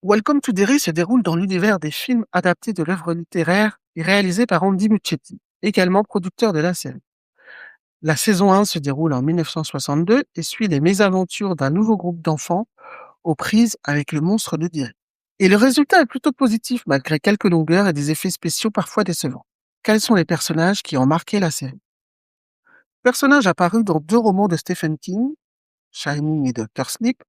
Welcome to Derry se déroule dans l'univers des films adaptés de l'œuvre littéraire et réalisés par Andy Muschietti, également producteur de la série. La saison 1 se déroule en 1962 et suit les mésaventures d'un nouveau groupe d'enfants aux prises avec le monstre de Derry. Et le résultat est plutôt positif malgré quelques longueurs et des effets spéciaux parfois décevants. Quels sont les personnages qui ont marqué la série? Personnages apparus dans 2 romans de Stephen King, Shining et Dr. Sleep,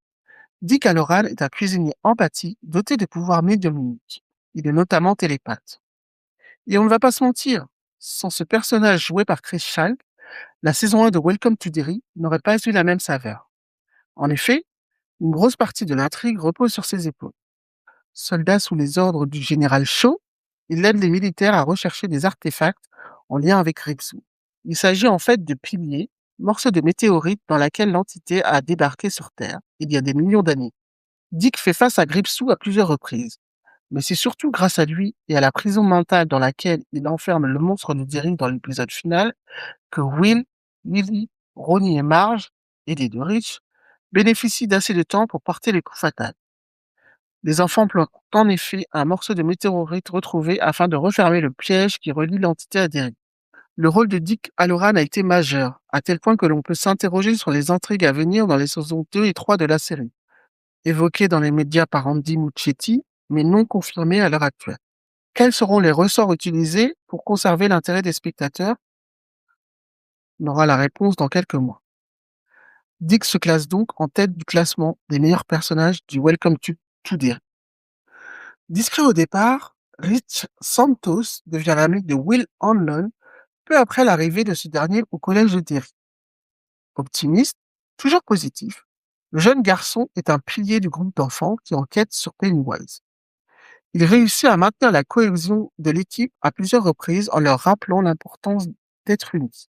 Dick Hallorann est un cuisinier empathique doté de pouvoirs médiumniques. Il est notamment télépathe. Et on ne va pas se mentir, sans ce personnage joué par Chris Schalk, la saison 1 de Welcome to Derry n'aurait pas eu la même saveur. En effet, une grosse partie de l'intrigue repose sur ses épaules. Soldat sous les ordres du général Shaw, il aide les militaires à rechercher des artefacts en lien avec Rixou. Il s'agit en fait de piliers, morceaux de météorites dans laquelle l'entité a débarqué sur Terre il y a des millions d'années. Dick fait face à Gripsou à plusieurs reprises, mais c'est surtout grâce à lui et à la prison mentale dans laquelle il enferme le monstre de Derry dans l'épisode final que Will, Lily, Ronnie et Marge, aidés de Rich, bénéficient d'assez de temps pour porter les coups fatals. Les enfants plantent en effet un morceau de météorite retrouvé afin de refermer le piège qui relie l'entité à Derry. Le rôle de Dick Hallorann a été majeur, à tel point que l'on peut s'interroger sur les intrigues à venir dans les saisons 2 et 3 de la série, évoquées dans les médias par Andy Muschietti, mais non confirmées à l'heure actuelle. Quels seront les ressorts utilisés pour conserver l'intérêt des spectateurs? On aura la réponse dans quelques mois. Dick se classe donc en tête du classement des meilleurs personnages du Welcome to Derry. Discret au départ, Rich Santos devient l'ami de Will Hanlon peu après l'arrivée de ce dernier au collège de Derry. Optimiste, toujours positif, le jeune garçon est un pilier du groupe d'enfants qui enquête sur Pennywise. Il réussit à maintenir la cohésion de l'équipe à plusieurs reprises en leur rappelant l'importance d'être unis.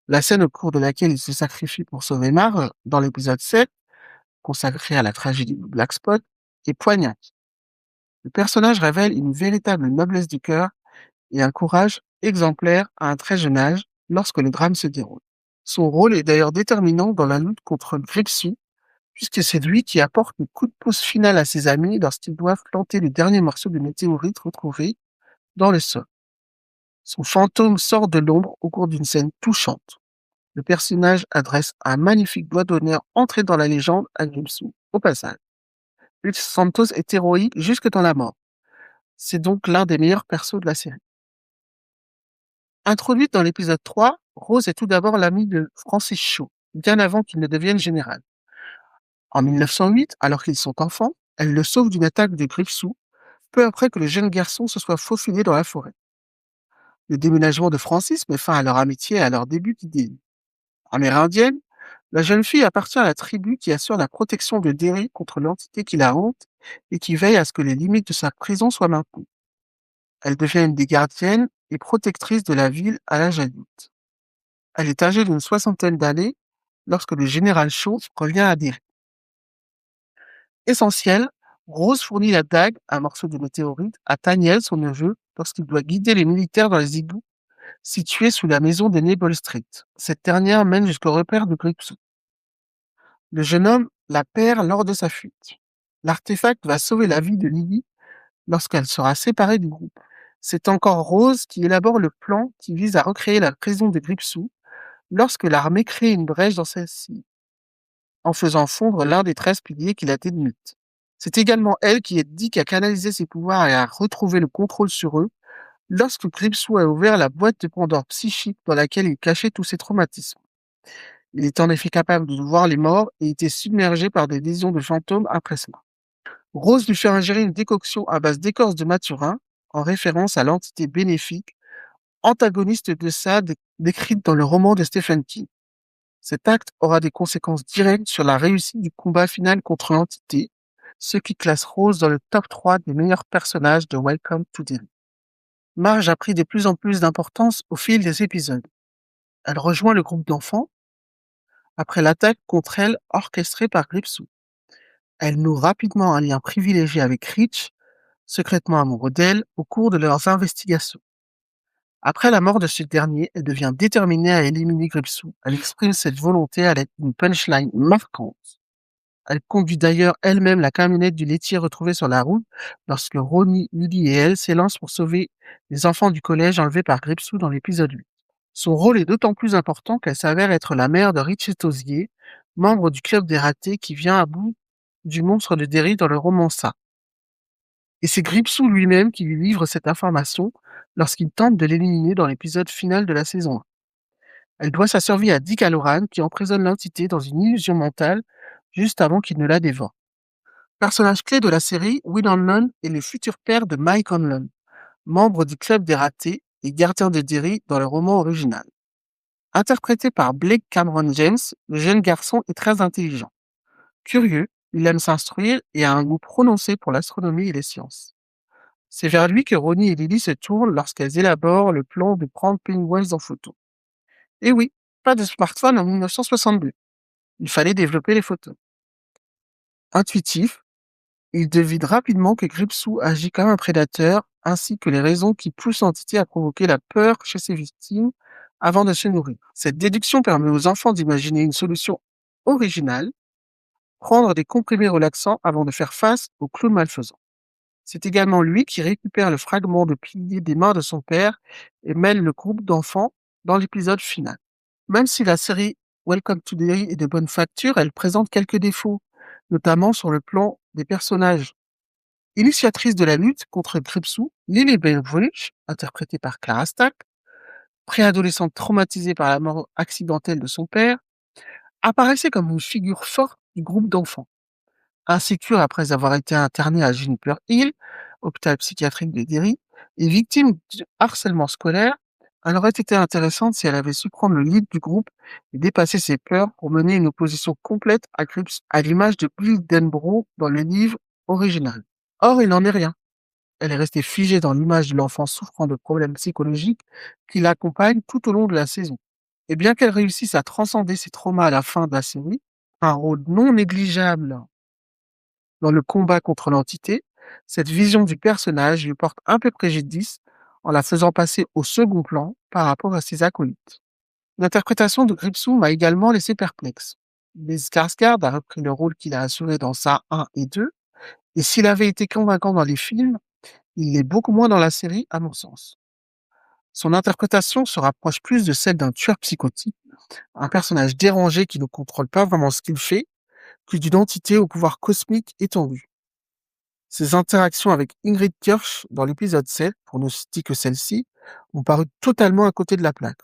La scène au cours de laquelle il se sacrifie pour sauver Marge, dans l'épisode 7, consacré à la tragédie de Black Spot, est poignante. Le personnage révèle une véritable noblesse du cœur et un courage exemplaire à un très jeune âge lorsque le drame se déroule. Son rôle est d'ailleurs déterminant dans la lutte contre Gripsou, puisque c'est lui qui apporte le coup de pouce final à ses amis lorsqu'ils doivent planter le dernier morceau de météorite retrouvé dans le sol. Son fantôme sort de l'ombre au cours d'une scène touchante. Le personnage adresse un magnifique doigt d'honneur entré dans la légende à Gripsou, au passage. Rich Santos est héroïque jusque dans la mort. C'est donc l'un des meilleurs persos de la série. Introduite dans l'épisode 3, Rose est tout d'abord l'amie de Francis Shaw, bien avant qu'il ne devienne général. En 1908, alors qu'ils sont enfants, elle le sauve d'une attaque de Gripsou, peu après que le jeune garçon se soit faufilé dans la forêt. Le déménagement de Francis met fin à leur amitié et à leur début d'idée. Amérindienne, la jeune fille appartient à la tribu qui assure la protection de Derry contre l'entité qui la hante et qui veille à ce que les limites de sa prison soient maintenues. Elle devient une des gardiennes et protectrices de la ville à l'âge adulte. Elle est âgée d'une 60aine d'années lorsque le général Shaw revient à Derry. Essentielle, Rose fournit la dague, un morceau de météorite, à Thaniel, son neveu, lorsqu'il doit guider les militaires dans les égouts situés sous la maison de Nable Street. Cette dernière mène jusqu'au repère de Gripsou. Le jeune homme la perd lors de sa fuite. L'artefact va sauver la vie de Lily lorsqu'elle sera séparée du groupe. C'est encore Rose qui élabore le plan qui vise à recréer la prison de Gripsou lorsque l'armée crée une brèche dans celle-ci, en faisant fondre l'un des 13 piliers qui la délimitent. C'est également elle qui aide Dick à canaliser ses pouvoirs et à retrouver le contrôle sur eux lorsque Gripsou a ouvert la boîte de Pandore psychique dans laquelle il cachait tous ses traumatismes. Il est en effet capable de voir les morts et était submergé par des visions de fantômes après cela. Rose lui fait ingérer une décoction à base d'écorce de Mathurin, en référence à l'entité bénéfique, antagoniste de Sade décrite dans le roman de Stephen King. Cet acte aura des conséquences directes sur la réussite du combat final contre l'entité, ce qui classe Rose dans le top 3 des meilleurs personnages de Welcome to Derry. Marge a pris de plus en plus d'importance au fil des épisodes. Elle rejoint le groupe d'enfants après l'attaque contre elle orchestrée par Gripsou. Elle noue rapidement un lien privilégié avec Rich, secrètement amoureux d'elle, au cours de leurs investigations. Après la mort de ce dernier, elle devient déterminée à éliminer Gripsou. Elle exprime cette volonté à l'aide d'une punchline marquante. Elle conduit d'ailleurs elle-même la camionnette du laitier retrouvée sur la route lorsque Ronnie, Lily et elle s'élancent pour sauver les enfants du collège enlevés par Gripsou dans l'épisode 8. Son rôle est d'autant plus important qu'elle s'avère être la mère de Richie Tosier, membre du club des ratés qui vient à bout du monstre de Derry dans le roman Ça. Et c'est Gripsou lui-même qui lui livre cette information lorsqu'il tente de l'éliminer dans l'épisode final de la saison 1. Elle doit sa survie à Dick Halloran qui emprisonne l'entité dans une illusion mentale juste avant qu'il ne la dévore. Personnage clé de la série, Will Hanlon est le futur père de Mike Hanlon, membre du club des ratés et gardien de Derry dans le roman original. Interprété par Blake Cameron James, le jeune garçon est très intelligent. Curieux, il aime s'instruire et a un goût prononcé pour l'astronomie et les sciences. C'est vers lui que Ronnie et Lily se tournent lorsqu'elles élaborent le plan de prendre Pennywise en photo. Et oui, pas de smartphone en 1962. Il fallait développer les photos. Intuitif, il devine rapidement que Gripsou agit comme un prédateur, ainsi que les raisons qui poussent l'entité à provoquer la peur chez ses victimes avant de se nourrir. Cette déduction permet aux enfants d'imaginer une solution originale, prendre des comprimés relaxants avant de faire face au clown malfaisant. C'est également lui qui récupère le fragment de pilier des mains de son père et mêle le groupe d'enfants dans l'épisode final. Même si la série Welcome to Derry est de bonne facture, elle présente quelques défauts, notamment sur le plan des personnages. Initiatrice de la lutte contre Gripsou, Lily Bainbridge, interprétée par Clara Stack, préadolescente traumatisée par la mort accidentelle de son père, apparaissait comme une figure forte du groupe d'enfants. Insécure après avoir été internée à Juniper Hill, hôpital psychiatrique de Derry, et victime de harcèlement scolaire, elle aurait été intéressante si elle avait su prendre le lead du groupe et dépasser ses peurs pour mener une opposition complète à Gripsou, à l'image de Bill Denbrough dans le livre original. Or, il n'en est rien. Elle est restée figée dans l'image de l'enfant souffrant de problèmes psychologiques qui l'accompagnent tout au long de la saison. Et bien qu'elle réussisse à transcender ses traumas à la fin de la série, un rôle non négligeable dans le combat contre l'entité, cette vision du personnage lui porte un peu préjudice en la faisant passer au second plan par rapport à ses acolytes. L'interprétation de Gripsou m'a également laissé perplexe. Bill Skarsgård a repris le rôle qu'il a assuré dans Ça 1 et 2, et s'il avait été convaincant dans les films, il l'est beaucoup moins dans la série, à mon sens. Son interprétation se rapproche plus de celle d'un tueur psychotique, un personnage dérangé qui ne contrôle pas vraiment ce qu'il fait, que d'une entité au pouvoir cosmique étendu. Ses interactions avec Ingrid Kirch dans l'épisode 7, pour ne citer que celle-ci, ont paru totalement à côté de la plaque.